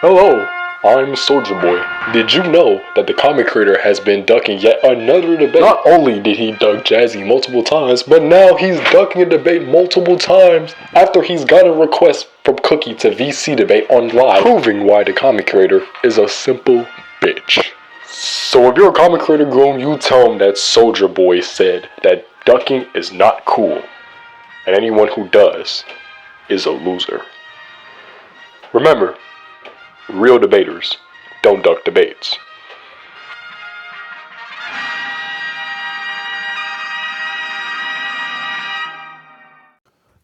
Hello, I'm Soulja Boy. Did you know that the Comic Creator has been ducking yet another debate? Not only did he duck Jazzy multiple times, but now he's ducking a debate multiple times after he's got a request from Cookie to VC debate on live, proving why the Comic Creator is a simple bitch. So if you're a Comic Creator groom, you tell him that Soulja Boy said that ducking is not cool, and anyone who does is a loser. Remember, real debaters don't duck debates.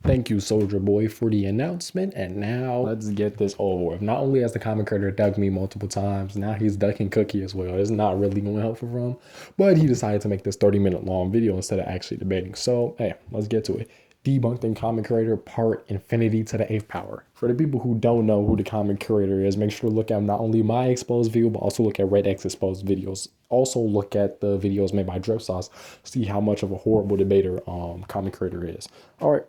Thank you, Soulja Boy, for the announcement. And now let's get this over with. Not only has the Comic Creator ducked me multiple times, now he's ducking Cookie as well. It's not really going to help for him, but he decided to make this 30-minute long video instead of actually debating. So, hey, let's get to it. Debunked in Comic Curator Part Infinity to the 8th Power. For the people who don't know who the Comic Curator is, make sure to look at not only my exposed video, but also look at Red X exposed videos. Also look at the videos made by Drip Sauce, see how much of a horrible debater Comic Curator is. All right,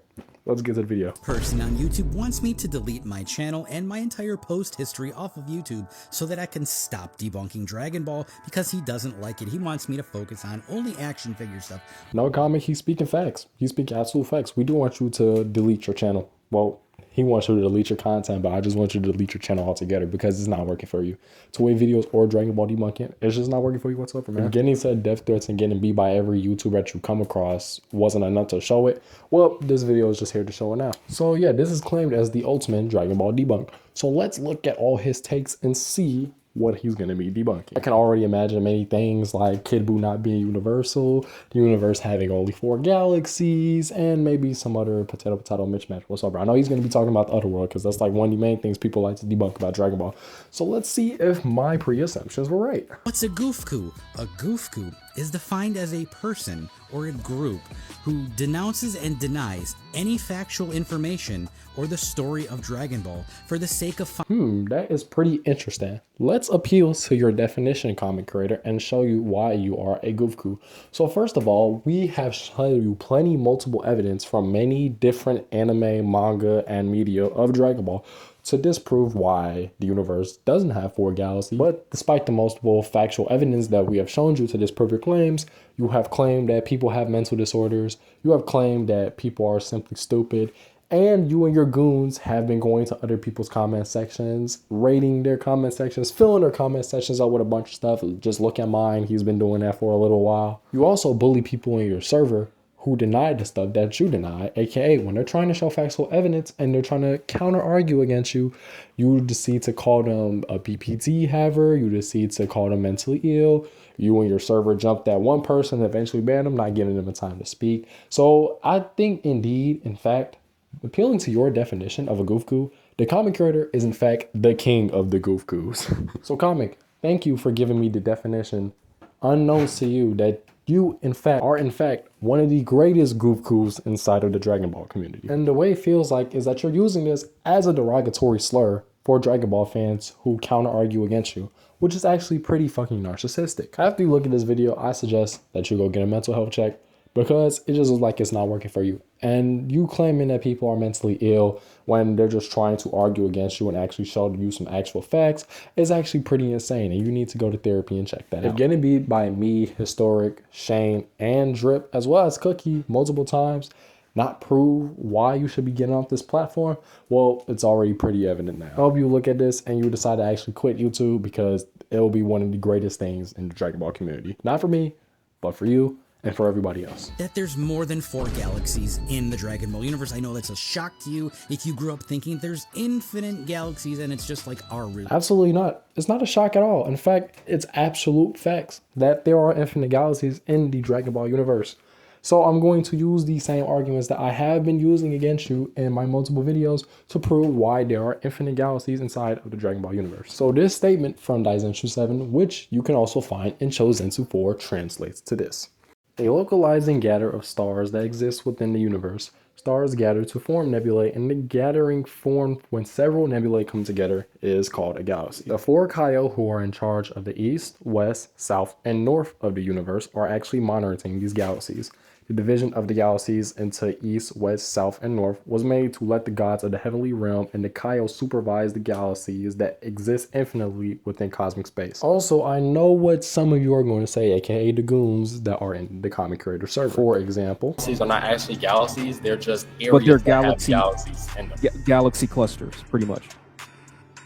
let's get to the video. Person on YouTube wants me to delete my channel and my entire post history off of YouTube so that I can stop debunking Dragon Ball because he doesn't like it. He wants me to focus on only action figure stuff. No comic, he's speaking facts. He's speaking absolute facts. We do want you to delete your channel. Well, he wants you to delete your content, but I just want you to delete your channel altogether because it's not working for you. Two-way videos or Dragon Ball debunking, it's just not working for you whatsoever, man. If getting said death threats and getting beat by every YouTuber that you come across wasn't enough to show it, well, this video is just here to show it now. So yeah, this is claimed as the ultimate Dragon Ball debunk. So let's look at all his takes and see what he's going to be debunking. I can already imagine many things like Kid Buu not being universal, the universe having only 4 galaxies, and maybe some other potato mismatch. What's up, bro? I know he's going to be talking about the other world because that's like one of the main things people like to debunk about Dragon Ball. So let's see if my pre-assumptions were right. What's a goofku? A goofku is defined as a person or a group who denounces and denies any factual information or the story of Dragon Ball for the sake of that is pretty interesting. Let's appeal to your definition, Comic Creator, and show you why you are a goofku. So first of all, we have shown you plenty multiple evidence from many different anime, manga, and media of Dragon Ball to disprove why the universe doesn't have 4 galaxies. But despite the multiple factual evidence that we have shown you to disprove your claims, you have claimed that people have mental disorders, you have claimed that people are simply stupid, and you and your goons have been going to other people's comment sections, rating their comment sections, filling their comment sections out with a bunch of stuff. Just look at mine. He's been doing that for a little while. You also bully people in your server who denied the stuff that you deny, aka when they're trying to show factual evidence and they're trying to counter argue against you, you decide to call them a BPT haver, you decide to call them mentally ill, you and your server jumped that one person, eventually banned them, not giving them a time to speak. So I think indeed, in fact, appealing to your definition of a goofku, the Comic Creator is in fact the king of the goofkus. So Comic, thank you for giving me the definition unknown to you that you are in fact one of the greatest goofkus inside of the Dragon Ball community. And the way it feels like is that you're using this as a derogatory slur for Dragon Ball fans who counter argue against you, which is actually pretty fucking narcissistic. After you look at this video, I suggest that you go get a mental health check because it just looks like it's not working for you. And you claiming that people are mentally ill when they're just trying to argue against you and actually show you some actual facts is actually pretty insane, and you need to go to therapy and check that out. If getting beat by me, Historic, Shane, and Drip, as well as Cookie multiple times, not prove why you should be getting off this platform, well, it's already pretty evident now. I hope you look at this and you decide to actually quit YouTube because it will be one of the greatest things in the Dragon Ball community. Not for me, but for you and for everybody else. That there's more than 4 galaxies in the Dragon Ball universe. I know that's a shock to you if you grew up thinking there's infinite galaxies and it's just like our root. Absolutely not. It's not a shock at all. In fact, it's absolute facts that there are infinite galaxies in the Dragon Ball universe. So I'm going to use these same arguments that I have been using against you in my multiple videos to prove why there are infinite galaxies inside of the Dragon Ball universe. So this statement from Dimensionality 7, which you can also find in Chosensu 4, translates to this. A localizing gather of stars that exists within the universe. Stars gather to form nebulae, and the gathering formed when several nebulae come together is called a galaxy. The 4 Kaio who are in charge of the east, west, south, and north of the universe are actually monitoring these galaxies. The division of the galaxies into east, west, south, and north was made to let the gods of the heavenly realm and the Kyle supervise the galaxies that exist infinitely within cosmic space. Also, I know what some of you are going to say, aka the goons that are in the Comic Curator server. For example, These are not actually galaxies; they're just areas But they're that have galaxies in them. galaxy clusters, pretty much.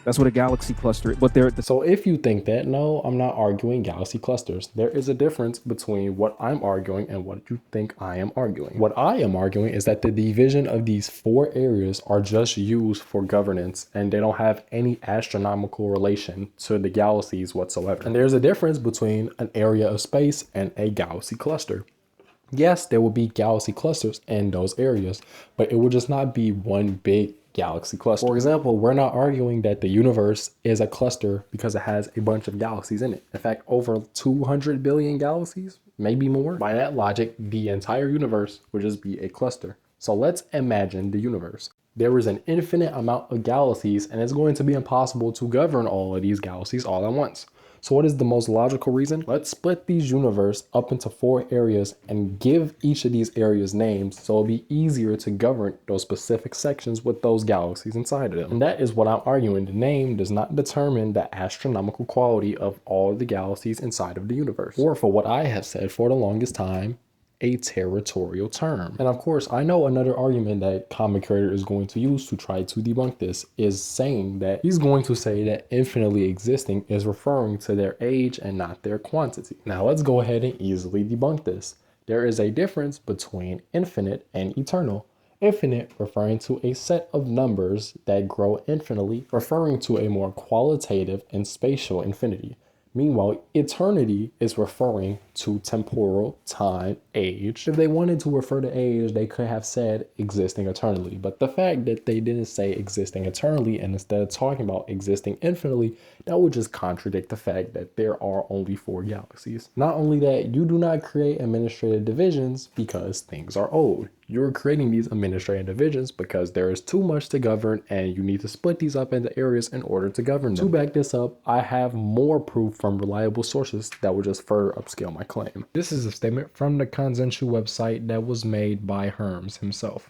That's what a galaxy cluster. But they're so if you think that, no, I'm not arguing galaxy clusters. There is a difference between what I'm arguing and what you think I am arguing. What I am arguing is that the division of these 4 areas are just used for governance and they don't have any astronomical relation to the galaxies whatsoever. And there's a difference between an area of space and a galaxy cluster. Yes, there will be galaxy clusters in those areas, but it will just not be one big galaxy cluster. For example, we're not arguing that the universe is a cluster because it has a bunch of galaxies in it. In fact, over 200 billion galaxies, maybe more. By that logic, the entire universe would just be a cluster. So let's imagine the universe. There is an infinite amount of galaxies and it's going to be impossible to govern all of these galaxies all at once. So what is the most logical reason? Let's split these universe up into 4 areas and give each of these areas names so it'll be easier to govern those specific sections with those galaxies inside of them. And that is what I'm arguing. The name does not determine the astronomical quality of all of the galaxies inside of the universe. Or for what I have said for the longest time, a territorial term. And of course, I know another argument that Comic Curator is going to use to try to debunk this is saying that he's going to say that infinitely existing is referring to their age and not their quantity. Now let's go ahead and easily debunk this. There is a difference between infinite and eternal. Infinite referring to a set of numbers that grow infinitely, referring to a more qualitative and spatial infinity. Meanwhile, eternity is referring to temporal, time, age. If they wanted to refer to age, they could have said existing eternally. But the fact that they didn't say existing eternally and instead of talking about existing infinitely, that would just contradict the fact that there are only 4 galaxies. Not only that, you do not create administrative divisions because things are old. You're creating these administrative divisions because there is too much to govern and you need to split these up into areas in order to govern them. To back this up, I have more proof from reliable sources that will just further upscale my claim. This is a statement from the Consensu website that was made by Hermes himself.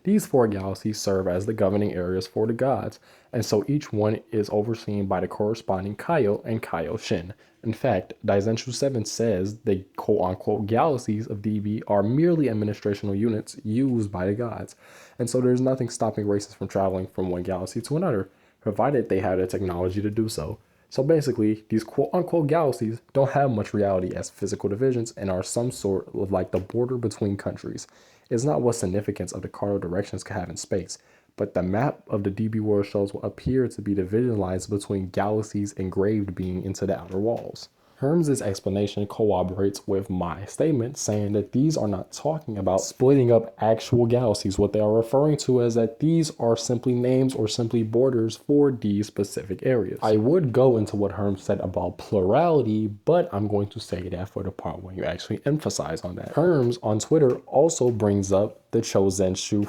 These 4 galaxies serve as the governing areas for the gods, and so each one is overseen by the corresponding Kaio and Kaio Shin. In fact, Dimensionality 7 says the quote-unquote galaxies of DB are merely administrational units used by the gods, and so there's nothing stopping races from traveling from one galaxy to another, provided they have the technology to do so. So basically, these quote-unquote galaxies don't have much reality as physical divisions and are some sort of like the border between countries. It's not what significance of the cardinal directions could have in space, but the map of the DB world shows what appear to be division lines between galaxies engraved being into the outer walls. Hermes' explanation corroborates with my statement, saying that these are not talking about splitting up actual galaxies. What they are referring to is that these are simply names or simply borders for these specific areas. I would go into what Hermes said about plurality, but I'm going to say that for the part when you actually emphasize on that. Hermes on Twitter also brings up the Chozenshu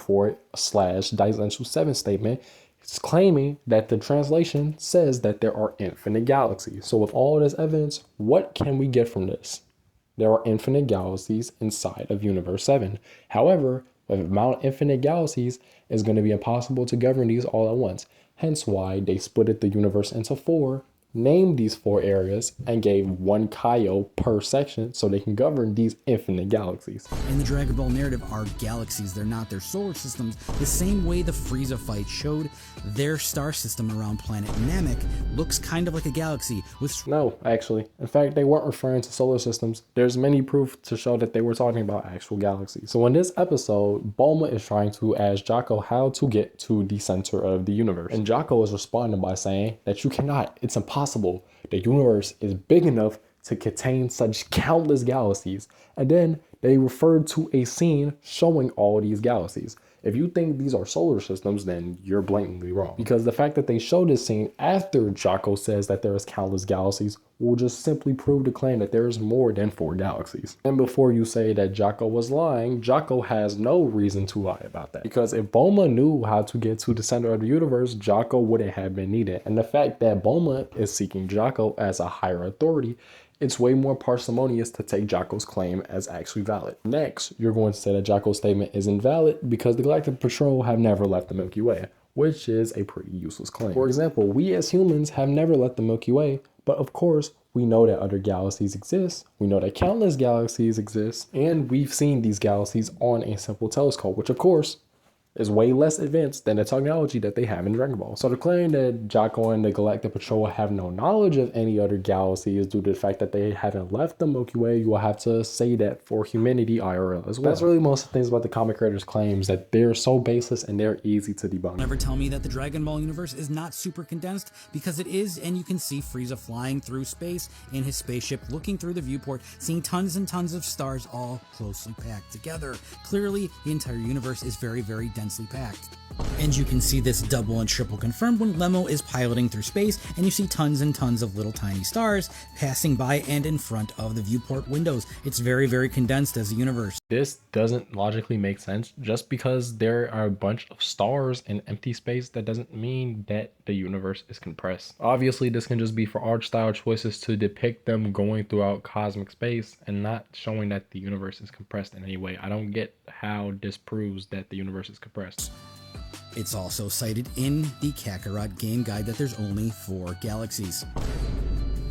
4/Dimensionality 7 statement. It's claiming that the translation says that there are infinite galaxies. So with all of this evidence, what can we get from this? There are infinite galaxies inside of Universe 7. However, with the amount of infinite galaxies, it's going to be impossible to govern these all at once. Hence why they split the universe into 4, named these 4 areas, and gave 1 Kaio per section so they can govern these infinite galaxies. In the Dragon Ball narrative are galaxies, they're not their solar systems, the same way the Frieza fight showed their star system around planet Namek looks kind of like a galaxy with... No, actually. In fact, they weren't referring to solar systems. There's many proof to show that they were talking about actual galaxies. So in this episode, Bulma is trying to ask Jocko how to get to the center of the universe. And Jocko is responding by saying that you cannot, it's impossible. The universe is big enough to contain such countless galaxies. And then they referred to a scene showing all these galaxies. If you think these are solar systems, then you're blatantly wrong. Because the fact that they showed this scene after Jocko says that there is countless galaxies will just simply prove the claim that there is more than 4 galaxies. And before you say that Jocko was lying, Jocko has no reason to lie about that. Because if Bulma knew how to get to the center of the universe, Jocko wouldn't have been needed. And the fact that Bulma is seeking Jocko as a higher authority it's way more parsimonious to take Jocko's claim as actually valid. Next, you're going to say that Jocko's statement is invalid because the Galactic Patrol have never left the Milky Way, which is a pretty useless claim. For example, we as humans have never left the Milky Way, but of course, we know that other galaxies exist, we know that countless galaxies exist, and we've seen these galaxies on a simple telescope, which of course is way less advanced than the technology that they have in Dragon Ball. So to claim that Jocko and the Galactic Patrol have no knowledge of any other galaxy is due to the fact that they haven't left the Milky Way. You will have to say that for humanity IRL as well. That's really most of the things about the Comic Creator's claims, that they're so baseless and they're easy to debunk. Never tell me that the Dragon Ball universe is not super condensed, because it is, and you can see Frieza flying through space in his spaceship, looking through the viewport, seeing tons and tons of stars all closely packed together. Clearly, the entire universe is very, very densely packed. And you can see this double and triple confirmed when Lemo is piloting through space and you see tons and tons of little tiny stars passing by and in front of the viewport windows. It's very, very condensed as a universe. This doesn't logically make sense. Just because there are a bunch of stars in empty space, that doesn't mean that the universe is compressed. Obviously, this can just be for art style choices to depict them going throughout cosmic space and not showing that the universe is compressed in any way. I don't get how this proves that the universe is compressed. It's also cited in the Kakarot game guide that there's only 4 galaxies.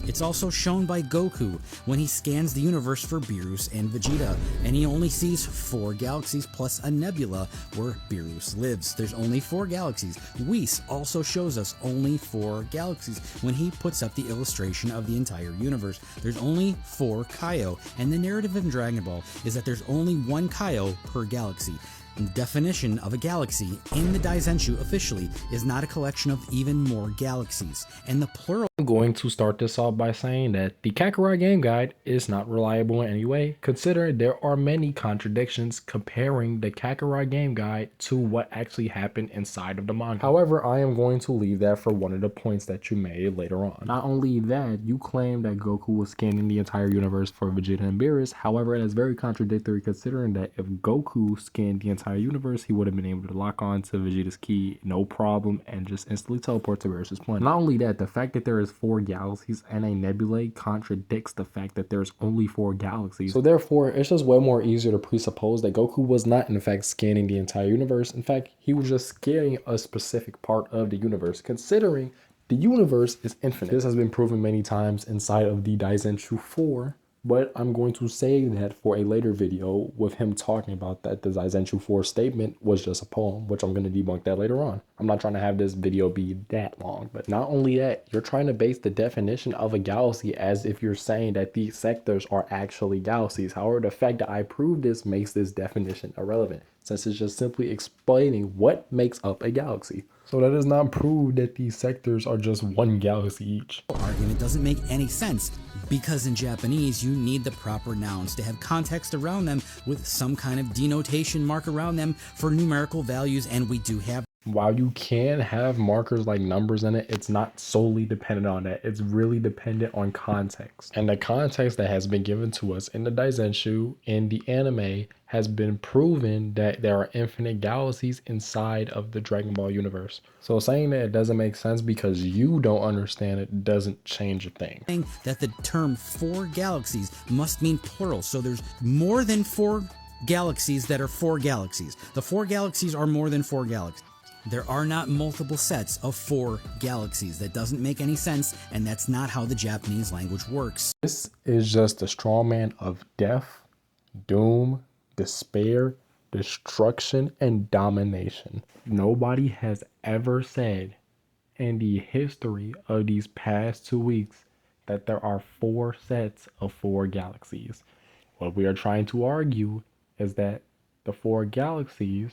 It's also shown by Goku when he scans the universe for Beerus and Vegeta, and he only sees 4 galaxies plus a nebula where Beerus lives. There's only 4 galaxies. Whis also shows us only 4 galaxies when he puts up the illustration of the entire universe. There's only 4 Kaio, and the narrative in Dragon Ball is that there's only 1 Kaio per galaxy. The definition of a galaxy in the Daizenshu officially is not a collection of even more galaxies, and the plural. I'm going to start this off by saying that the Kakarot game guide is not reliable in any way, considering there are many contradictions comparing the Kakarot game guide to what actually happened inside of the manga. However, I am going to leave that for one of the points that you made later on. Not only that, you claim that Goku was scanning the entire universe for Vegeta and Beerus. However, it is very contradictory considering that if Goku scanned the entire universe, he would have been able to lock on to Vegeta's ki no problem and just instantly teleport to Beerus's planet. Not only that, the fact that there is 4 galaxies and a nebulae contradicts the fact that there's only 4 galaxies. So therefore, it's just way more easier to presuppose that Goku was not in fact scanning the entire universe. In fact, he was just scanning a specific part of the universe, considering the universe is infinite. This has been proven many times inside of the Daizenshu 4. But I'm going to say that for a later video with him talking about that the Daizenshu 4 statement was just a poem, which I'm going to debunk that later on. I'm not trying to have this video be that long, but not only that, you're trying to base the definition of a galaxy as if you're saying that these sectors are actually galaxies. However, the fact that I proved this makes this definition irrelevant, since it's just simply explaining what makes up a galaxy. So that does not prove that these sectors are just one galaxy each. Argument doesn't make any sense, because in Japanese you need the proper nouns to have context around them with some kind of denotation mark around them for numerical values, and we do have. While you can have markers like numbers in it, it's not solely dependent on that. It's really dependent on context. And the context that has been given to us in the Daizenshu, in the anime, has been proven that there are infinite galaxies inside of the Dragon Ball universe. So saying that it doesn't make sense because you don't understand it doesn't change a thing. That the term 4 galaxies must mean plural, so there's more than 4 galaxies that are 4 galaxies. The 4 galaxies are more than 4 galaxies. There are not multiple sets of 4 galaxies. That doesn't make any sense, and that's not how the Japanese language works. This is just a straw man of death, doom, despair, destruction, and domination. Nobody has ever said in the history of these past 2 weeks that there are 4 sets of 4 galaxies. What we are trying to argue is that the 4 galaxies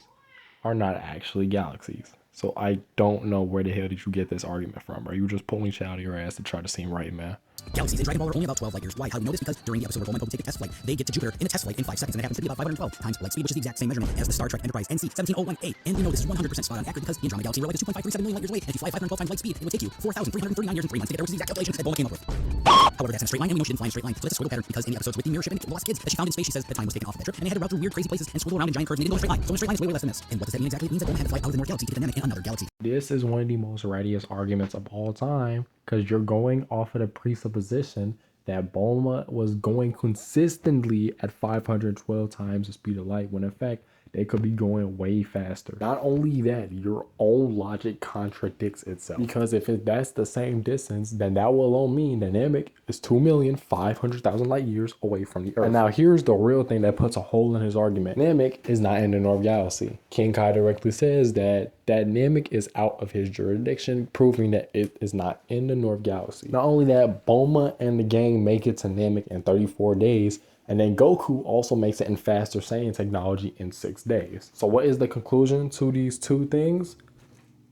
are not actually galaxies. So I don't know where the hell did you get this argument from. Are you just pulling shit out of your ass to try to seem right, man? Galaxies in Dragon Ball are only about 12 light years wide. How do we know this? Because during the episode where Gohan take a test flight, they get to Jupiter in a test flight in 5 seconds, and it happens to be about 512 times light speed, which is the exact same measurement as the Star Trek Enterprise NC 17018. And we know this is 100% spot on accurate because the Andromeda Galaxy we're like 2.537 million light years away, and if you fly 512 times light speed, it would take you 4,339 years and 3 months to get there, which is the exact calculation that Bulma came up with. However, that's in a straight line, and we know she didn't fly in a straight line. So that's a squiggle pattern, because in the episodes with the mirror ship and lost kids that she found in space, she says that time was taken off of that trip, and they had to route through weird, crazy places and squiggle around in giant curves, and they didn't go in a straight line. So in a straight line is way less than this. And what does that mean exactly? It means that Bulma had to fly out of the North Galaxy to get the Namek in another galaxy. This is one of the most radiest arguments of all time, because you're going off of the presupposition that Bulma was going consistently at 512 times the speed of light, when in fact they could be going way faster. Not only that, your own logic contradicts itself. Because if that's the same distance, then that will alone mean that Namek is 2,500,000 light years away from the Earth. And now here's the real thing that puts a hole in his argument. Namek is not in the North Galaxy. King Kai directly says that Namek is out of his jurisdiction, proving that it is not in the North Galaxy. Not only that, Bulma and the gang make it to Namek in 34 days, and then Goku also makes it in faster Saiyan technology in 6 days. So what is the conclusion to these two things?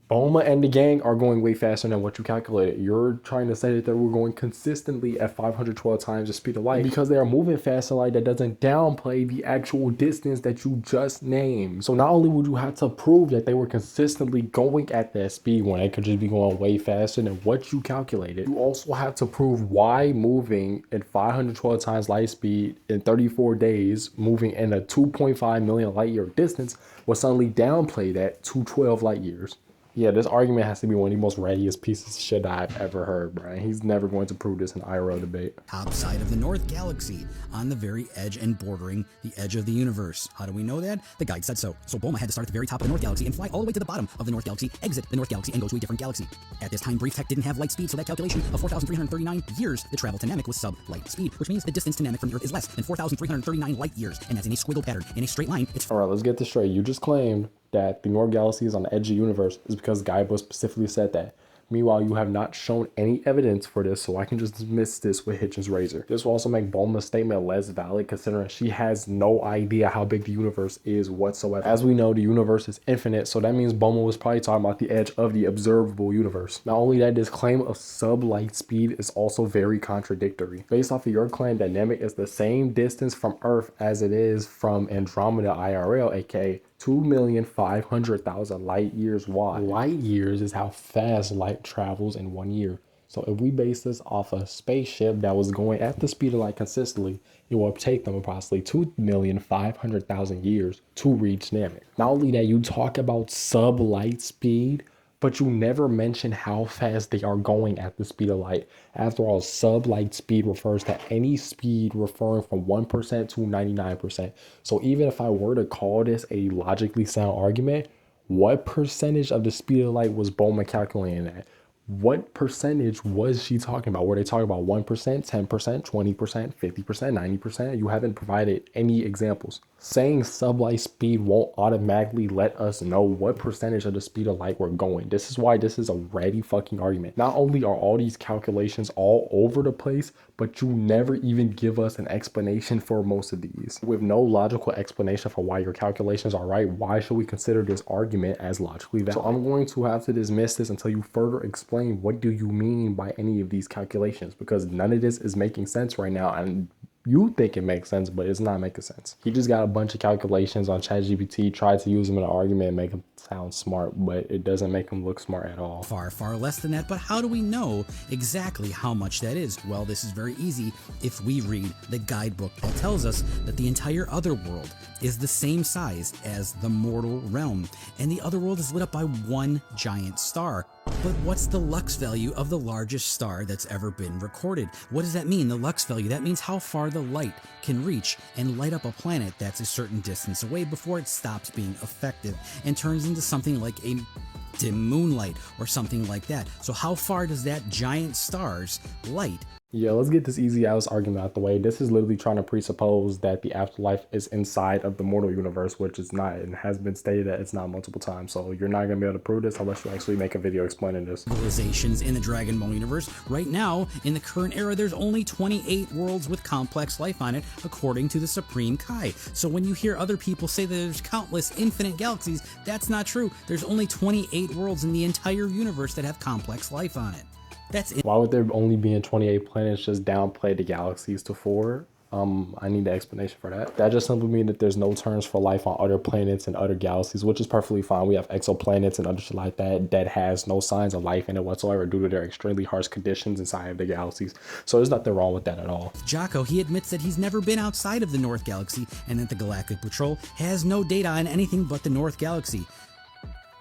Bulma and the gang are going way faster than what you calculated. You're trying to say that they were going consistently at 512 times the speed of light. Because they are moving faster light, that doesn't downplay the actual distance that you just named. So not only would you have to prove that they were consistently going at that speed when they could just be going way faster than what you calculated, you also have to prove why moving at 512 times light speed in 34 days, moving in a 2.5 million light year distance, will suddenly downplay that to 12 light years. Yeah, this argument has to be one of the most readiest pieces of shit I've ever heard, Brian. He's never going to prove this in an IRL debate. Top side of the North Galaxy, on the very edge and bordering the edge of the universe. How do we know that? The guide said so. So Bulma had to start at the very top of the North Galaxy and fly all the way to the bottom of the North Galaxy, exit the North Galaxy, and go to a different galaxy. At this time, brief tech didn't have light speed, so that calculation of 4,339 years to travel to Namek was sub-light speed, which means the distance to Namek from the Earth is less than 4,339 light years, and that's in a squiggle pattern. In a straight line, it's... All right, let's get this straight. You just claimed that the North Galaxy is on the edge of the universe is because the guidebook specifically said that. Meanwhile, you have not shown any evidence for this, so I can just dismiss this with Hitchens' razor. This will also make Bulma's statement less valid, considering she has no idea how big the universe is whatsoever. As we know, the universe is infinite, so that means Bulma was probably talking about the edge of the observable universe. Not only that, this claim of sub-light speed is also very contradictory. Based off of your claim that Namek is the same distance from Earth as it is from Andromeda IRL, aka 2,500,000 light years wide. Light years is how fast light travels in 1 year. So if we base this off a spaceship that was going at the speed of light consistently, it will take them approximately 2,500,000 years to reach Namek. Not only that, you talk about sub-light speed, but you never mention how fast they are going at the speed of light. After all, sub-light speed refers to any speed referring from 1% to 99%. So even if I were to call this a logically sound argument, what percentage of the speed of light was Bulma calculating at? What percentage was she talking about? Were they talking about 1%, 10%, 20%, 50%, 90%? You haven't provided any examples. Saying sublight speed won't automatically let us know what percentage of the speed of light we're going. This is why this is a ready fucking argument. Not only are all these calculations all over the place, but you never even give us an explanation for most of these. With no logical explanation for why your calculations are right, why should we consider this argument as logically valid? So I'm going to have to dismiss this until you further explain what do you mean by any of these calculations, because none of this is making sense right now, and you think it makes sense, but it's not making sense. He just got a bunch of calculations on ChatGPT, tried to use them in an argument and make him sound smart, but it doesn't make him look smart at all. Far, far less than that, but how do we know exactly how much that is? Well, this is very easy if we read the guidebook that tells us that the entire other world is the same size as the mortal realm, and the other world is lit up by one giant star. But what's the lux value of the largest star that's ever been recorded? What does that mean, the lux value? That means how far the light can reach and light up a planet that's a certain distance away before it stops being effective and turns into something like a dim moonlight or something like that. So how far does that giant star's light? Yeah, let's get this easy ass argument out the way. This is literally trying to presuppose that the afterlife is inside of the mortal universe, which is not, and has been stated that it's not multiple times. So you're not going to be able to prove this unless you actually make a video explaining this. Civilizations in the Dragon Ball universe. Right now, in the current era, there's only 28 worlds with complex life on it, according to the Supreme Kai. So when you hear other people say that there's countless infinite galaxies, that's not true. There's only 28 worlds in the entire universe that have complex life on it. That's it. Why would there only be in 28 planets? Just downplay the galaxies to 4? I need the explanation for that. That just simply means that there's no terms for life on other planets and other galaxies, which is perfectly fine. We have exoplanets and other shit like that that has no signs of life in it whatsoever due to their extremely harsh conditions inside of the galaxies. So there's nothing wrong with that at all. Jocko, he admits that he's never been outside of the North Galaxy and that the Galactic Patrol has no data on anything but the North Galaxy.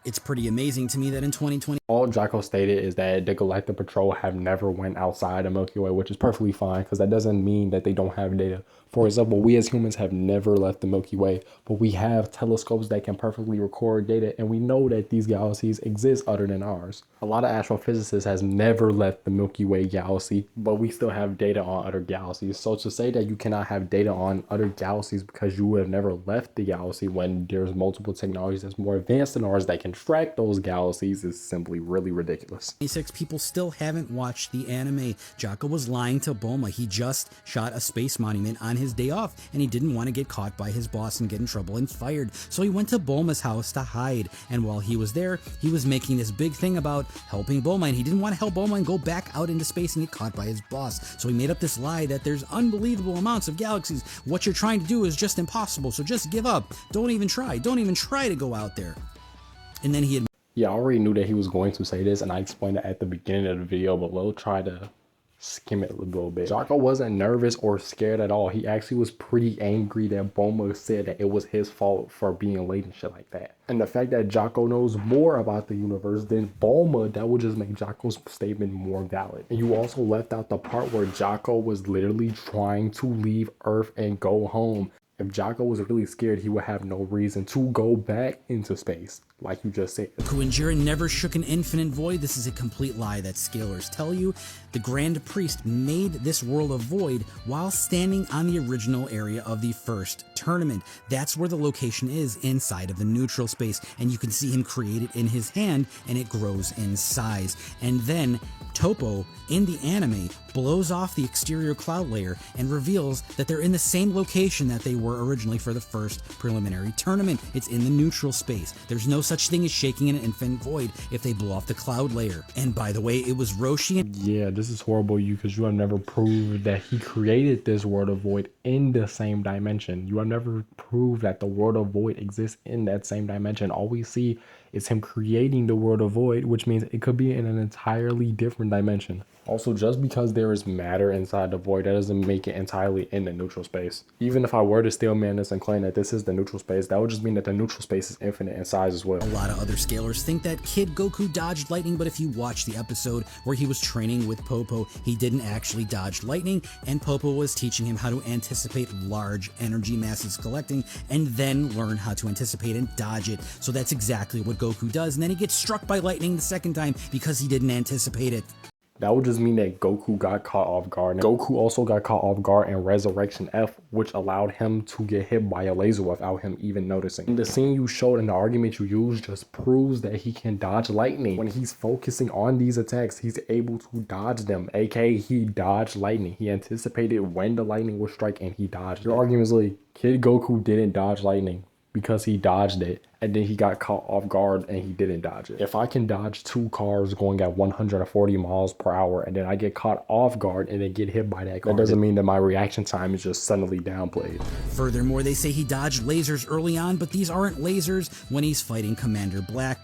It's pretty amazing to me that in 2020, all Jocko stated is that the Galactic Patrol have never went outside the Milky Way, which is perfectly fine because that doesn't mean that they don't have data. For example, we as humans have never left the Milky Way, but we have telescopes that can perfectly record data, and we know that these galaxies exist other than ours. A lot of astrophysicists has never left the Milky Way galaxy, but we still have data on other galaxies. So to say that you cannot have data on other galaxies because you have never left the galaxy when there's multiple technologies that's more advanced than ours that can track those galaxies is simply really ridiculous. 26 people still haven't watched the anime. Jocko was lying to Bulma. He just shot a space monument on his day off, and he didn't want to get caught by his boss and get in trouble and fired. So he went to Bulma's house to hide. And while he was there, he was making this big thing about helping Bulma, and he didn't want to help Bulma and go back out into space and get caught by his boss. So he made up this lie that there's unbelievable amounts of galaxies. What you're trying to do is just impossible. So just give up. Don't even try. Don't even try to go out there. And then he had Yeah, I already knew that he was going to say this, and I explained it at the beginning of the video, but we'll try to skim it a little bit. Jocko wasn't nervous or scared at all. He actually was pretty angry that Bulma said that it was his fault for being late and shit like that. And the fact that Jocko knows more about the universe than Bulma, that would just make Jocko's statement more valid. And you also left out the part where Jocko was literally trying to leave Earth and go home. If Jocko was really scared, he would have no reason to go back into space, like you just said. Kunjira never shook an infinite void. This is a complete lie that scalers tell you. The Grand Priest made this world of void while standing on the original area of the first tournament. That's where the location is, inside of the neutral space, and you can see him create it in his hand, and it grows in size. And then Topo, in the anime, blows off the exterior cloud layer and reveals that they're in the same location that they were originally for the first preliminary tournament. It's in the neutral space. There's no such thing as shaking an infinite void if they blow off the cloud layer. And by the way, it was Roshi and... Yeah, this is horrible, because you have never proved that he created this world of void in the same dimension. You have never proved that the world of void exists in that same dimension. All we see is him creating the world of void, which means it could be in an entirely different dimension. Also, just because there is matter inside the void, that doesn't make it entirely in the neutral space. Even if I were to steal Madness and claim that this is the neutral space, that would just mean that the neutral space is infinite in size as well. A lot of other scalers think that Kid Goku dodged lightning, but if you watch the episode where he was training with Popo, he didn't actually dodge lightning, and Popo was teaching him how to anticipate large energy masses collecting and then learn how to anticipate and dodge it. So that's exactly what Goku does, and then he gets struck by lightning the second time because he didn't anticipate it. That would just mean that Goku got caught off guard. Goku also got caught off guard in Resurrection F, which allowed him to get hit by a laser without him even noticing. And the scene you showed and the argument you used just proves that he can dodge lightning. When he's focusing on these attacks, he's able to dodge them, aka he dodged lightning. He anticipated when the lightning would strike and he dodged. Your argument is like, Kid Goku didn't dodge lightning because he dodged it, and then he got caught off guard and he didn't dodge it. If I can dodge two cars going at 140 miles per hour and then I get caught off guard and then get hit by that car, that doesn't mean that my reaction time is just suddenly downplayed. Furthermore, they say he dodged lasers early on, but these aren't lasers when he's fighting Commander Black.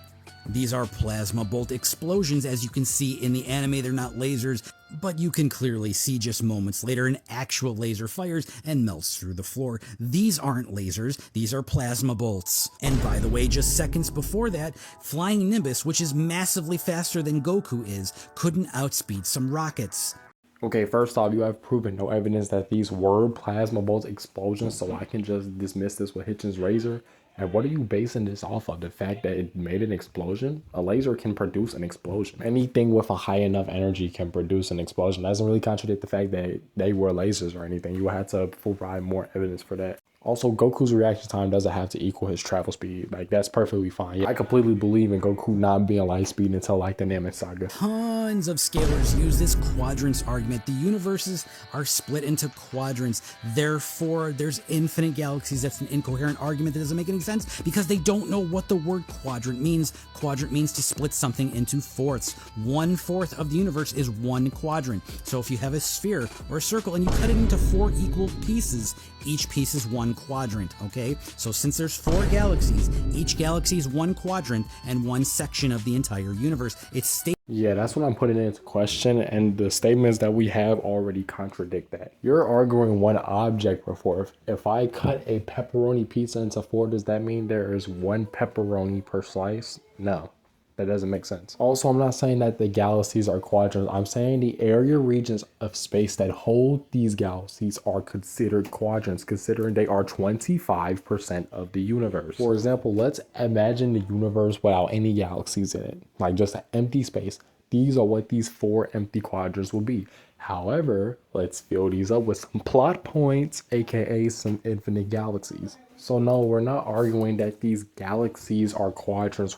These are plasma bolt explosions. As you can see in the anime, they're not lasers, but you can clearly see just moments later an actual laser fires and melts through the floor. These aren't lasers, these are plasma bolts. And by the way, just seconds before that, Flying Nimbus, which is massively faster than Goku is, couldn't outspeed some rockets. Okay, first off, you have proven no evidence that these were plasma bolt explosions, so I can just dismiss this with Hitchin's razor. And what are you basing this off of? The fact that it made an explosion? A laser can produce an explosion. Anything with a high enough energy can produce an explosion. That doesn't really contradict the fact that they were lasers or anything. You had to provide more evidence for that. Also, Goku's reaction time doesn't have to equal his travel speed. Like, that's perfectly fine. I completely believe in Goku not being light speed until, like, the Namek Saga. Tons of scalers use this quadrants argument. The universes are split into quadrants. Therefore, there's infinite galaxies. That's an incoherent argument that doesn't make any sense because they don't know what the word quadrant means. Quadrant means to split something into fourths. 1/4 of the universe is one quadrant. So if you have a sphere or a circle and you cut it into 4 equal pieces, each piece is 1 one quadrant, okay? So since there's 4 galaxies, each galaxy is one quadrant and one section of the entire universe. It's Yeah, that's what I'm putting into question, and the statements that we have already contradict that. You're arguing one object before. If I cut a pepperoni pizza into 4, does that mean there is 1 pepperoni per slice? No, that doesn't make sense. Also, I'm not saying that the galaxies are quadrants. I'm saying the area regions of space that hold these galaxies are considered quadrants, considering they are 25% of the universe. For example, let's imagine the universe without any galaxies in it, like just an empty space. These are what these 4 empty quadrants will be. However, let's fill these up with some plot points, aka some infinite galaxies. So no, we're not arguing that these galaxies are quadrants.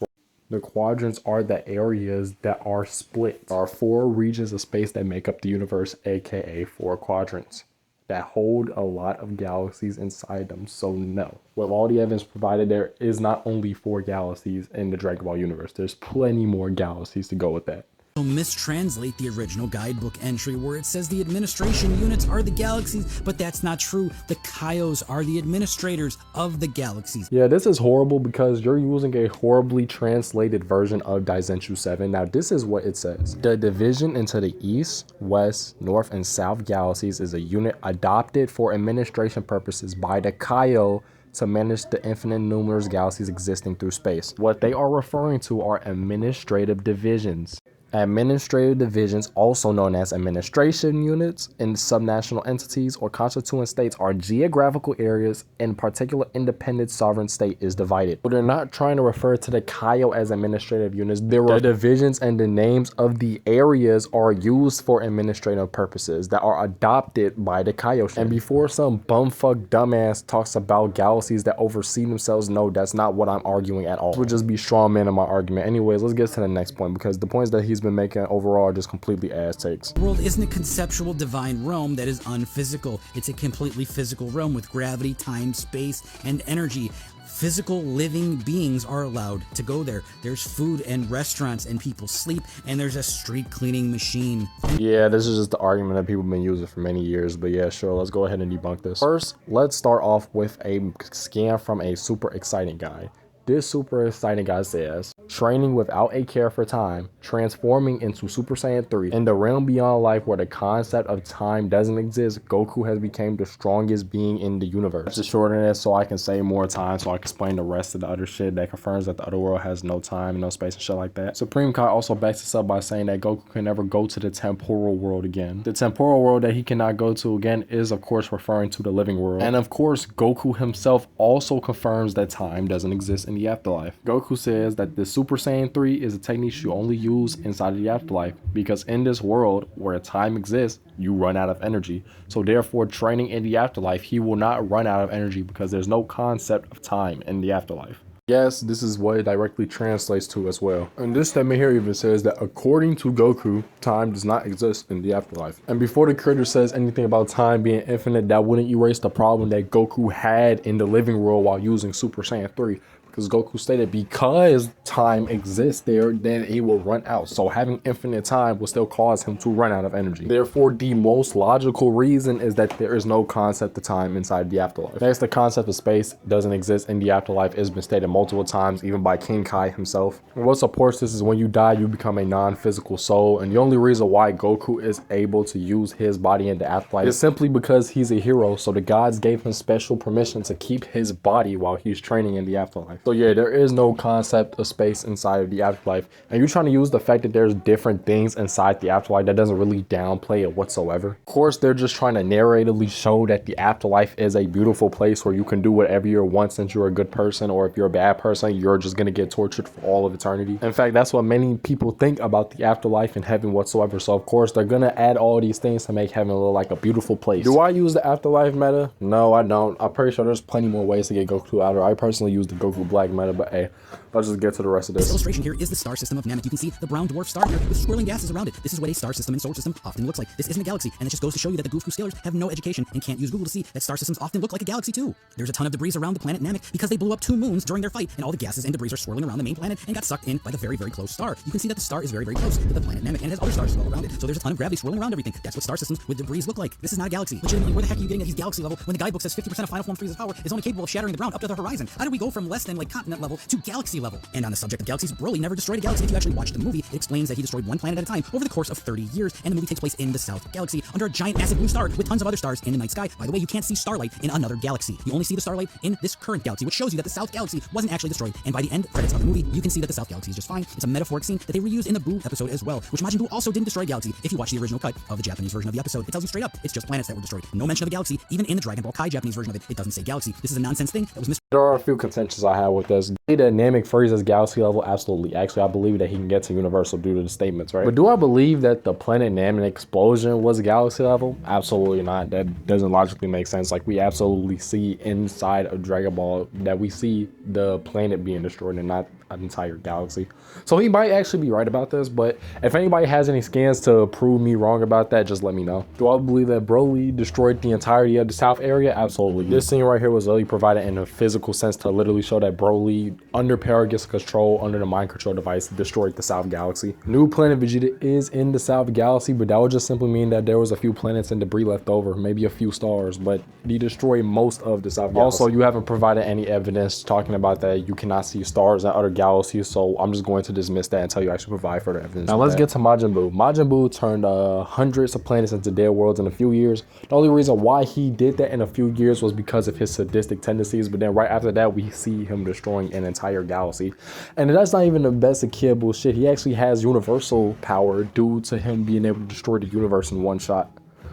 The quadrants are the areas that are split. There are 4 regions of space that make up the universe, aka 4 quadrants, that hold a lot of galaxies inside them. So no, with all the evidence provided, there is not only 4 galaxies in the Dragon Ball universe. There's plenty more galaxies to go with that. mistranslate the original guidebook entry where it says the administration units are the galaxies, but that's not true. The Kaios are the administrators of the galaxies. Yeah, this is horrible because you're using a horribly translated version of Daisenshu 7. Now, this is what it says. The division into the east, west, north, and south galaxies is a unit adopted for administration purposes by the Kaio to manage the infinite numerous galaxies existing through space. What they are referring to are administrative divisions. Administrative divisions, also known as administration units in subnational entities or constituent states, are geographical areas in particular independent sovereign state is divided. But they're not trying to refer to the Kaio as administrative units. The divisions and the names of the areas are used for administrative purposes that are adopted by the Kaio. And before some bumfuck dumbass talks about galaxies that oversee themselves, no, that's not what I'm arguing at all. This would just be strong man in my argument. Anyways, let's get to the next point, because the points that he's been making overall are just completely ass takes. The world isn't a conceptual divine realm that is unphysical. It's a completely physical realm with gravity, time, space, and energy. Physical living beings are allowed to go there. There's food and restaurants and people sleep, and there's a street cleaning machine. Yeah, this is just the argument that people have been using for many years, but yeah, sure, let's go ahead and debunk this. First, let's start off with a scan from a super exciting guy. This super exciting guy says, training without a care for time, transforming into Super Saiyan 3. In the realm beyond life where the concept of time doesn't exist, Goku has become the strongest being in the universe. Just shorten this so I can say more time, so I can explain the rest of the other shit that confirms that the other world has no time, no space, and shit like that. Supreme Kai also backs this up by saying that Goku can never go to the temporal world again. The temporal world that he cannot go to again is of course referring to the living world. And of course, Goku himself also confirms that time doesn't exist in the afterlife. Goku says that the Super Saiyan 3 is a technique you only use inside of the afterlife, because in this world where time exists, you run out of energy. So therefore, training in the afterlife, he will not run out of energy because there's no concept of time in the afterlife. Yes, this is what it directly translates to as well. And this statement here even says that according to Goku, time does not exist in the afterlife. And before the creator says anything about time being infinite, that wouldn't erase the problem that Goku had in the living world while using Super Saiyan 3. Because Goku stated because time exists there, then it will run out. So having infinite time will still cause him to run out of energy. Therefore, the most logical reason is that there is no concept of time inside the afterlife. Next, the concept of space doesn't exist in the afterlife. It's been stated multiple times, even by King Kai himself. And what supports this is when you die, you become a non-physical soul. And the only reason why Goku is able to use his body in the afterlife is simply because he's a hero. So the gods gave him special permission to keep his body while he's training in the afterlife. So yeah, there is no concept of space inside of the afterlife. And you're trying to use the fact that there's different things inside the afterlife that doesn't really downplay it whatsoever. Of course, they're just trying to narratively show that the afterlife is a beautiful place where you can do whatever you want since you're a good person, or if you're a bad person, you're just going to get tortured for all of eternity. In fact, that's what many people think about the afterlife and heaven whatsoever. So of course, they're going to add all these things to make heaven look like a beautiful place. Do I use the afterlife meta? No, I don't. I'm pretty sure there's plenty more ways to get Goku out, or I personally use the Goku black matter, but hey, let's just get to the rest of This this. illustration here is the star system of Namek. You can see the brown dwarf star here with swirling gases around it. This is what a star system in solar system often looks like. This isn't a galaxy, and it just goes to show you that the Goofku scalers have no education and can't use Google to see that star systems often look like a galaxy too. There's a ton of debris around the planet Namek because they blew up 2 moons during their fight, and all the gases and debris are swirling around the main planet and got sucked in by the very, very close star. You can see that the star is very, very close to the planet Namek and it has other stars all around it. So there's a ton of gravity swirling around everything. That's what star systems with debris look like. This is not a galaxy. Legitimately, where the heck are you getting at these galaxy level when the guidebook says 50% of Final Form Frieza's power is only capable of shattering the ground up to the horizon? How do we go from less than like continent level to galaxy level? And on the subject of galaxies, Broly never destroyed a galaxy. If you actually watch the movie, it explains that he destroyed one planet at a time over the course of 30 years, and the movie takes place in the South Galaxy under a giant massive blue star with tons of other stars in the night sky. By the way, you can't see starlight in another galaxy. You only see the starlight in this current galaxy, which shows you that the South Galaxy wasn't actually destroyed. And by the end credits of the movie, you can see that the South Galaxy is just fine. It's a metaphoric scene that they reused in the Boo episode as well, which Majin Buu also didn't destroy a galaxy. If you watch the original cut of the Japanese version of the episode, it tells you straight up, it's just planets that were destroyed. No mention of a galaxy. Even in the Dragon Ball Kai Japanese version of it, it doesn't say galaxy. This is a nonsense thing that was mis- There are a few contentions I have with this. That Namek Frieza's galaxy level, absolutely. Actually, I believe that he can get to universal due to the statements, right? But do I believe that the planet Namek explosion was galaxy level? Absolutely not. That doesn't logically make sense. Like, we absolutely see inside of Dragon Ball that we see the planet being destroyed and not an entire galaxy. So he might actually be right about this, but if anybody has any scans to prove me wrong about that, just let me know. Do I believe that Broly destroyed the entirety of the South area? Absolutely. This scene right here was really provided in a physical sense to literally show that Broly, under Paragus control, under the mind control device, destroyed the South Galaxy. New planet Vegeta is in the South Galaxy, but that would just simply mean that there was a few planets and debris left over, maybe a few stars, but he destroyed most of the South Galaxy. Also, you haven't provided any evidence talking about that you cannot see stars and other galaxies, so I'm just going to dismiss that until you actually provide further evidence. Now let's get to Majin Buu. Majin Buu turned hundreds of planets into dead worlds in a few years. The only reason why he did that in a few years was because of his sadistic tendencies, but then right after that we see him destroying an entire galaxy. And that's not even the best of kid bullshit. He actually has universal power due to him being able to destroy the universe in one shot.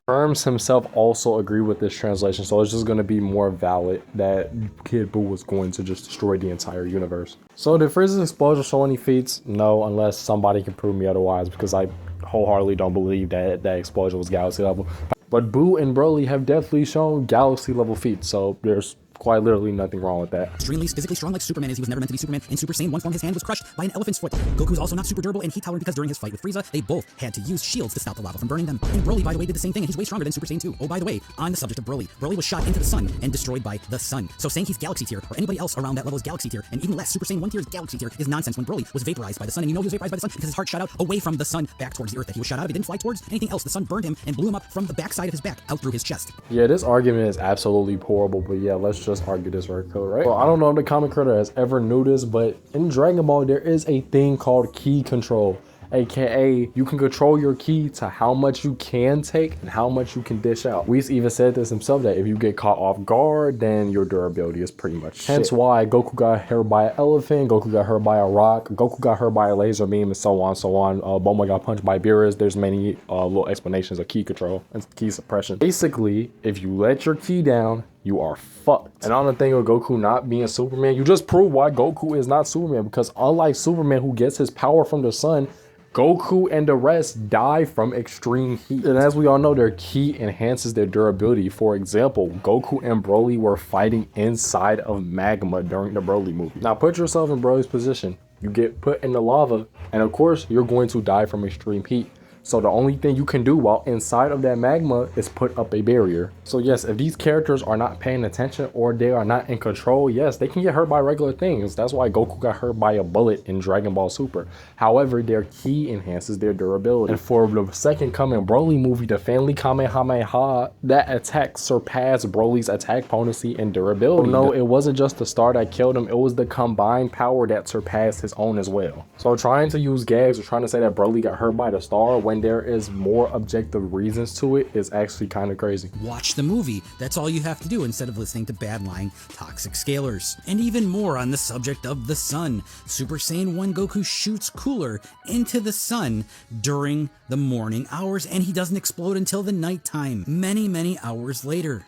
Herms himself also agreed with this translation, so it's just going to be more valid that Kid Buu was going to just destroy the entire universe. So did Frieza's explosion show any feats? No, unless somebody can prove me otherwise, because I wholeheartedly don't believe that that explosion was galaxy level. But Buu and Broly have definitely shown galaxy level feats, so there's quite literally nothing wrong with that. Extremely physically strong like Superman is. He was never meant to be Superman. In Super Saiyan 1 form, his hand was crushed by an elephant's foot. Goku is also not super durable and heat tolerant because during his fight with Frieza, they both had to use shields to stop the lava from burning them. And Broly, by the way, did the same thing, and he's way stronger than Super Saiyan 2. Oh, by the way, on the subject of Broly, Broly was shot into the sun and destroyed by the sun. So saying he's galaxy tier, or anybody else around that level is galaxy tier, and even less, Super Saiyan 1 tier is galaxy tier, is nonsense when Broly was vaporized by the sun. And you know he was vaporized by the sun because his heart shot out away from the sun back towards the earth that he was shot out of. He didn't fly towards anything else. The sun burned him and blew him up from the backside of his back out through his chest. Yeah, this argument is absolutely horrible, but yeah, let's just argue this right quick, right? Well, I don't know if the comic creator has ever knew this, but in Dragon Ball, there is a thing called ki control. AKA, you can control your ki to how much you can take and how much you can dish out. Whis even said this himself, that if you get caught off guard, then your durability is pretty much shit. Hence why Goku got hurt by an elephant, Goku got hurt by a rock, Goku got hurt by a laser beam, and so on, so on. Bulma got punched by Beerus. There's many little explanations of ki control and ki suppression. Basically, if you let your ki down, you are fucked. And on the thing of Goku not being Superman, you just prove why Goku is not Superman, because unlike Superman, who gets his power from the sun, Goku and the rest die from extreme heat. And as we all know, their ki enhances their durability. For example, Goku and Broly were fighting inside of magma during the Broly movie. Now put yourself in Broly's position. You get put in the lava, and of course, you're going to die from extreme heat. So the only thing you can do while inside of that magma is put up a barrier. So yes, if these characters are not paying attention or they are not in control, yes, they can get hurt by regular things. That's why Goku got hurt by a bullet in Dragon Ball Super. However, their ki enhances their durability. And for the second coming Broly movie, the Family Kamehameha, that attack surpassed Broly's attack potency and durability. No, it wasn't just the star that killed him, it was the combined power that surpassed his own as well. So trying to use gags or trying to say that Broly got hurt by the star when there is more objective reasons to it is actually kind of crazy. Watch the movie. That's all you have to do instead of listening to bad lying toxic scalers. And even more on the subject of the sun. Super Saiyan 1 Goku shoots Cooler into the sun during the morning hours, and he doesn't explode until the nighttime, many hours later.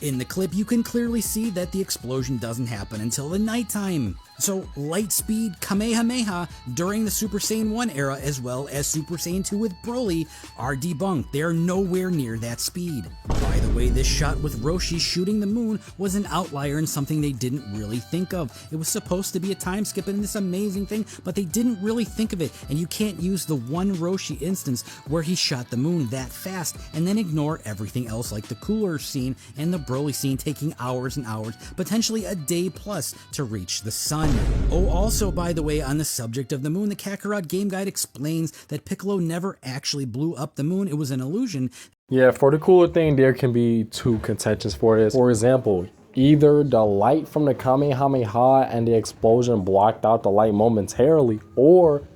In the clip, you can clearly see that the explosion doesn't happen until the nighttime. So light speed Kamehameha during the Super Saiyan 1 era as well as Super Saiyan 2 with Broly are debunked. They are nowhere near that speed. By the way, this shot with Roshi shooting the moon was an outlier and something they didn't really think of. It was supposed to be a time skip and this amazing thing, but they didn't really think of it, and you can't use the one Roshi instance where he shot the moon that fast and then ignore everything else like the cooler scene and the Broly scene taking hours and hours, potentially a day plus to reach the sun. Oh, also, by the way, on the subject of the moon, the Kakarot Game Guide explains that Piccolo never actually blew up the moon. It was an illusion. Yeah, for the cooler thing, there can be two contentions for this. For example, either the light from the Kamehameha and the explosion blocked out the light momentarily, or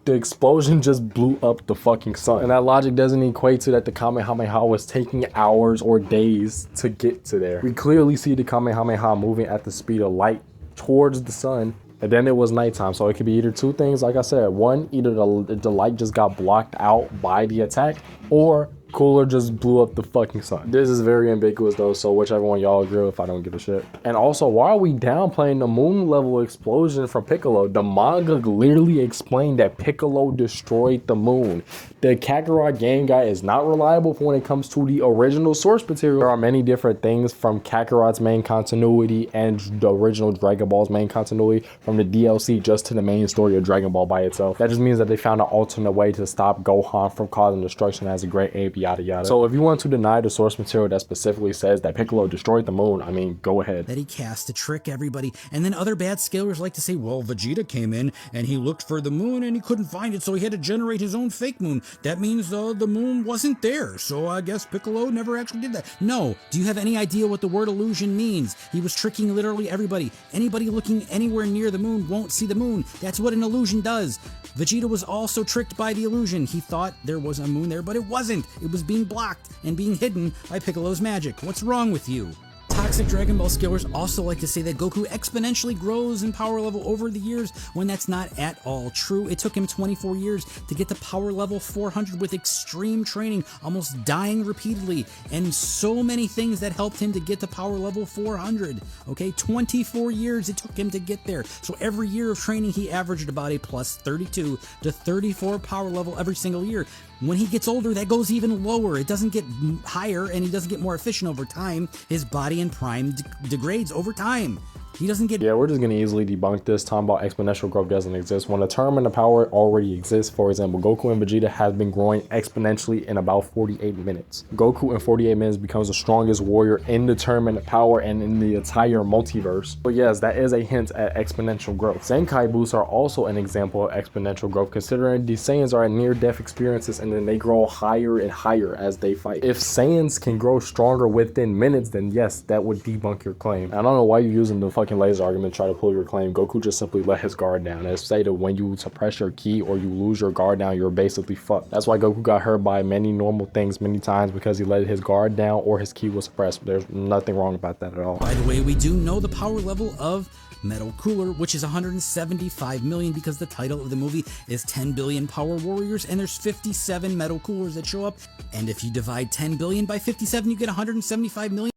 the explosion just blew up the fucking sun. And that logic doesn't equate to that the Kamehameha was taking hours or days to get to there. We clearly see the Kamehameha moving at the speed of light towards the sun, and then it was nighttime. So it could be either two things, like I said. One, either the light just got blocked out by the attack, or Cooler just blew up the fucking sun. This is very ambiguous though, so whichever one y'all agree with, I don't give a shit. And also, why are we downplaying the moon level explosion from Piccolo? The manga literally explained that Piccolo destroyed the moon. The Kakarot Game Guide is not reliable when it comes to the original source material. There are many different things from Kakarot's main continuity and the original Dragon Ball's main continuity, from the DLC just to the main story of Dragon Ball by itself. That just means that they found an alternate way to stop Gohan from causing destruction as a great ape, yada yada. So if you want to deny the source material that specifically says that Piccolo destroyed the moon, I mean, go ahead. That he cast to trick everybody. And then other bad scalers like to say, well, Vegeta came in and he looked for the moon and he couldn't find it, so he had to generate his own fake moon. That means the moon wasn't there, so I guess Piccolo never actually did that. No. Do you have any idea what the word illusion means? He was tricking literally everybody. Anybody looking anywhere near the moon won't see the moon. That's what an illusion does. Vegeta was also tricked by the illusion. He thought there was a moon there, but it wasn't. It was being blocked and being hidden by Piccolo's magic. What's wrong with you? Toxic Dragon Ball scalers also like to say that Goku exponentially grows in power level over the years, when that's not at all true. It took him 24 years to get to power level 400 with extreme training, almost dying repeatedly, and so many things that helped him to get to power level 400. Okay, 24 years it took him to get there. So every year of training, he averaged about a plus 32 to 34 power level every single year. When he gets older, that goes even lower. It doesn't get higher, and he doesn't get more efficient over time. His body and prime degrades over time. He doesn't get... Yeah, we're just going to easily debunk this. Talking about exponential growth doesn't exist. When the term and the power already exists, for example, Goku and Vegeta have been growing exponentially in about 48 minutes. Goku in 48 minutes becomes the strongest warrior in the term and the power and in the entire multiverse. But yes, that is a hint at exponential growth. Zenkai boosts are also an example of exponential growth, considering the Saiyans are at near-death experiences and then they grow higher and higher as they fight. If Saiyans can grow stronger within minutes, then yes, that would debunk your claim. I don't know why you're using the fucking laser argument to try to pull your claim. Goku just simply let his guard down. It's stated when you suppress your ki or you lose your guard down, you're basically fucked. That's why Goku got hurt by many normal things many times, because he let his guard down or his ki was suppressed. There's nothing wrong about that at all. By the way, we do know the power level of Metal Cooler, which is 175 million, because the title of the movie is 10 billion Power Warriors, and there's 57 Metal Coolers that show up. And if you divide 10 billion by 57, you get 175 million.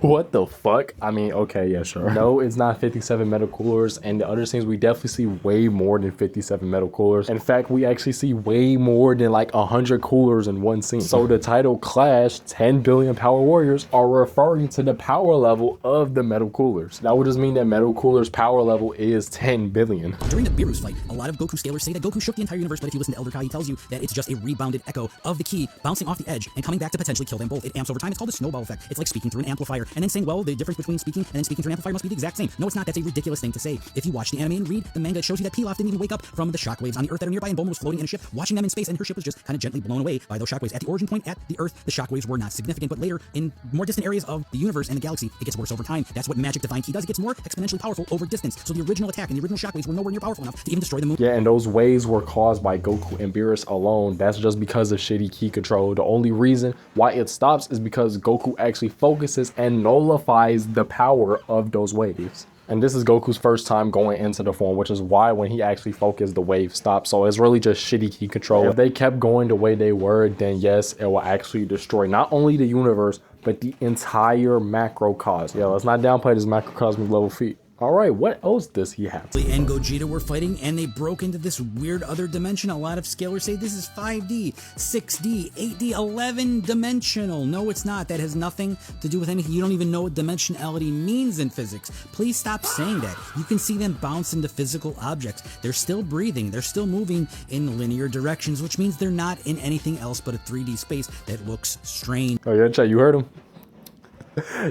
What the fuck? I mean, okay, yeah, sure. No, it's not 57 metal coolers, and the other things we definitely see way more than 57 metal coolers. In fact, we actually see way more than like 100 coolers in one scene. So the title Clash 10 billion Power Warriors are referring to the power level of the metal coolers. That would just mean that metal coolers power level is 10 billion. During the Beerus fight, a lot of Goku scalers say that Goku shook the entire universe, but if you listen to Elder Kai, he tells you that it's just a rebounded echo of the ki bouncing off the edge and coming back to potentially kill them both. It amps over time. It's called a snowball effect. It's like speaking through an amplifier and then saying, well, the difference between speaking and then speaking through an amplifier must be the exact same. No, it's not. That's a ridiculous thing to say. If you watch the anime and read the manga, it shows you that Pilaf didn't even wake up from the shockwaves on the Earth that are nearby, and Bulma was floating in a ship, watching them in space, and her ship was just kind of gently blown away by those shockwaves. At the origin point, at the Earth, the shockwaves were not significant, but later, in more distant areas of the universe and the galaxy, it gets worse over time. That's what magic divine ki does. It gets more exponentially powerful over distance. So the original attack and the original shockwaves were nowhere near powerful enough to even destroy the moon. Yeah, and those waves were caused by Goku and Beerus alone. That's just because of shitty ki control. The only reason why it stops is because Goku actually focuses and nullifies the power of those waves. And this is Goku's first time going into the form, which is why when he actually focused, the wave stopped. So it's really just shitty ki control. If they kept going the way they were, then yes, it will actually destroy not only the universe, but the entire macrocosm. Yeah, let's not downplay this macrocosmic level feat. All right, what else does he have? And Gogeta were fighting, and they broke into this weird other dimension. A lot of scalers say this is 5D, 6D, 8D, 11 dimensional. No, it's not. That has nothing to do with anything. You don't even know what dimensionality means in physics. Please stop saying that. You can see them bounce into physical objects. They're still breathing. They're still moving in linear directions, which means they're not in anything else but a 3D space that looks strange. Oh yeah, Chat, you heard him.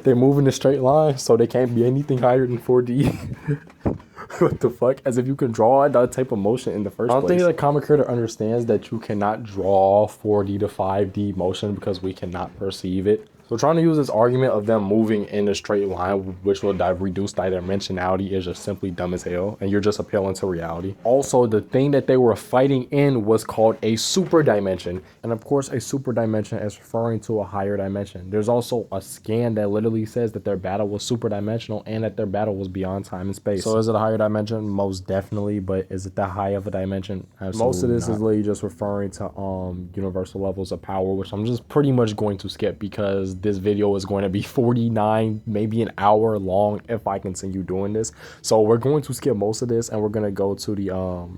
They move in a straight line, so they can't be anything higher than 4D. What the fuck? As if you can draw that type of motion in the first place. I don't think that Comic Curator understands that you cannot draw 4D to 5D motion because we cannot perceive it. So trying to use this argument of them moving in a straight line, which will reduce dimensionality, is just simply dumb as hell, and you're just appealing to reality. Also, the thing that they were fighting in was called a super dimension, and of course a super dimension is referring to a higher dimension. There's also a scan that literally says that their battle was super dimensional and that their battle was beyond time and space. So is it a higher dimension? Most definitely, but is it that high of a dimension? Absolutely most of this not. Is literally just referring to universal levels of power, which I'm just pretty much going to skip because this video is going to be 49, maybe an hour long if I continue doing this. So we're going to skip most of this and we're going to go to the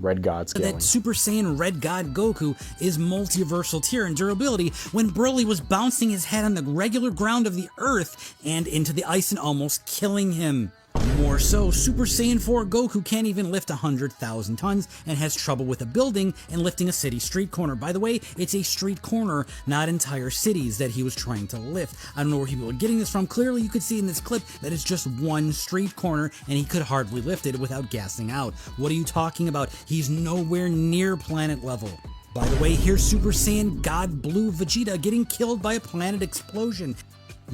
Red God scaling. That Super Saiyan Red God Goku is multiversal tier in durability when Broly was bouncing his head on the regular ground of the earth and into the ice and almost killing him. More so, Super Saiyan 4 Goku can't even lift 100,000 tons and has trouble with a building and lifting a city street corner. By the way, it's a street corner, not entire cities that he was trying to lift. I don't know where people are getting this from. Clearly, you could see in this clip that it's just one street corner and he could hardly lift it without gassing out. What are you talking about? He's nowhere near planet level. By the way, here's Super Saiyan God Blue Vegeta getting killed by a planet explosion.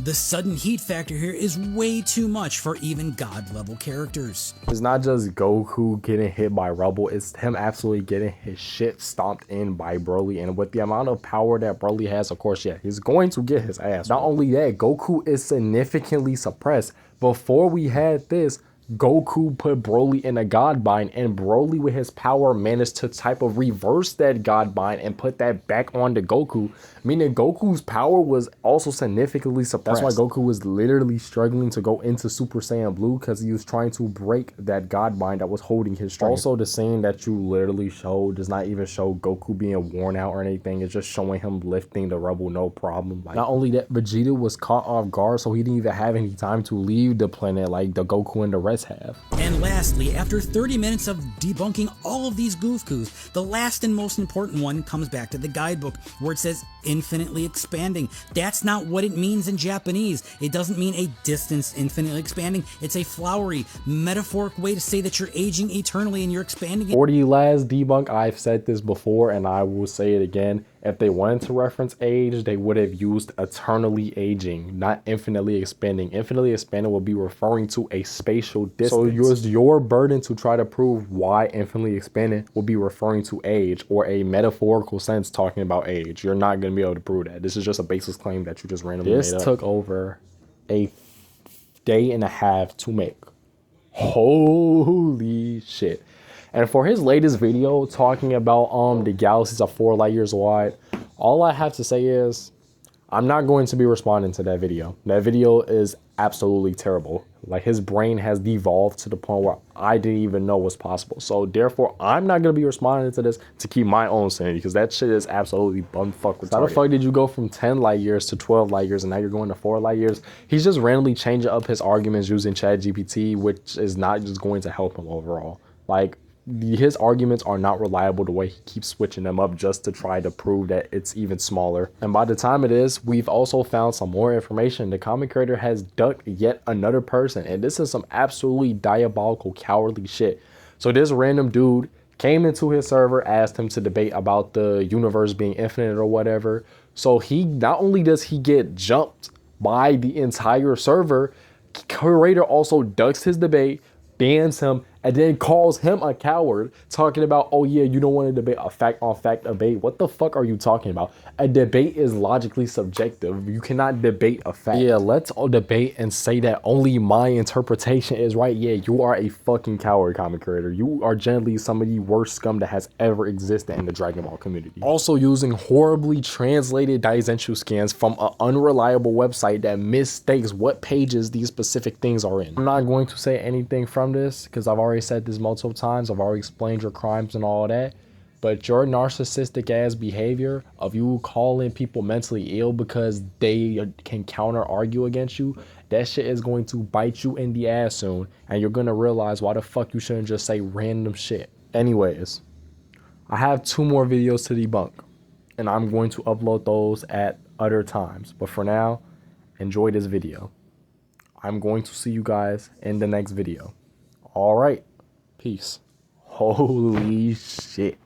The sudden heat factor here is way too much for even god-level characters. It's not just Goku getting hit by rubble, it's him absolutely getting his shit stomped in by Broly. And with the amount of power that Broly has, of course, yeah, he's going to get his ass. Not only that, Goku is significantly suppressed. Before we had this, Goku put Broly in a God Bind, and Broly with his power managed to type of reverse that God Bind and put that back onto Goku, meaning Goku's power was also significantly suppressed. That's why Goku was literally struggling to go into Super Saiyan Blue, because he was trying to break that God Bind that was holding his strength. Also, the scene that you literally showed does not even show Goku being worn out or anything. It's just showing him lifting the rubble, no problem. Like, not only that, Vegeta was caught off guard, so he didn't even have any time to leave the planet like the Goku and the rest have. And lastly, after 30 minutes of debunking all of these goofcoos, the last and most important one comes back to the guidebook where it says infinitely expanding. That's not what it means in Japanese. It doesn't mean a distance infinitely expanding. It's a flowery, metaphoric way to say that you're aging eternally and you're expanding. For the last debunk, I've said this before and I will say it again. If they wanted to reference age, they would have used eternally aging, not infinitely expanding. Infinitely expanding will be referring to a spatial distance. So it was your burden to try to prove why infinitely expanding will be referring to age, or a metaphorical sense talking about age. You're not going to be able to prove that. This is just a baseless claim that you just randomly made up. This took over a day and a half to make. Holy shit. And for his latest video talking about the galaxies are 4 light years wide, all I have to say is I'm not going to be responding to that video. That video is absolutely terrible. Like, his brain has devolved to the point where I didn't even know was possible. So therefore, I'm not going to be responding to this to keep my own sanity, because that shit is absolutely bumfuck retarded. How the fuck did you go from 10 light years to 12 light years and now you're going to 4 light years? He's just randomly changing up his arguments using ChatGPT, which is not just going to help him overall. Like, his arguments are not reliable the way he keeps switching them up just to try to prove that it's even smaller. And by the time it is, we've also found some more information. The Comic Curator has ducked yet another person, and this is some absolutely diabolical, cowardly shit. So this random dude came into his server, asked him to debate about the universe being infinite or whatever. So he, not only does he get jumped by the entire server, Curator also ducks his debate, bans him, and then calls him a coward, talking about, oh yeah, you don't want to debate a fact on fact debate. What the fuck are you talking about? A debate is logically subjective. You cannot debate a fact. Yeah, let's all debate and say that only my interpretation is right. Yeah, you are a fucking coward, comic creator. You are generally some of the worst scum that has ever existed in the Dragon Ball community. Also using horribly translated Daizenshu scans from an unreliable website that mistakes what pages these specific things are in. I'm not going to say anything from this because I've already said this multiple times. I've already explained your crimes and all that. But your narcissistic ass behavior of you calling people mentally ill because they can counter argue against you, that shit is going to bite you in the ass soon. And you're going to realize why the fuck you shouldn't just say random shit. Anyways, I have 2 more videos to debunk. And I'm going to upload those at other times. But for now, enjoy this video. I'm going to see you guys in the next video. All right. Peace. Holy shit.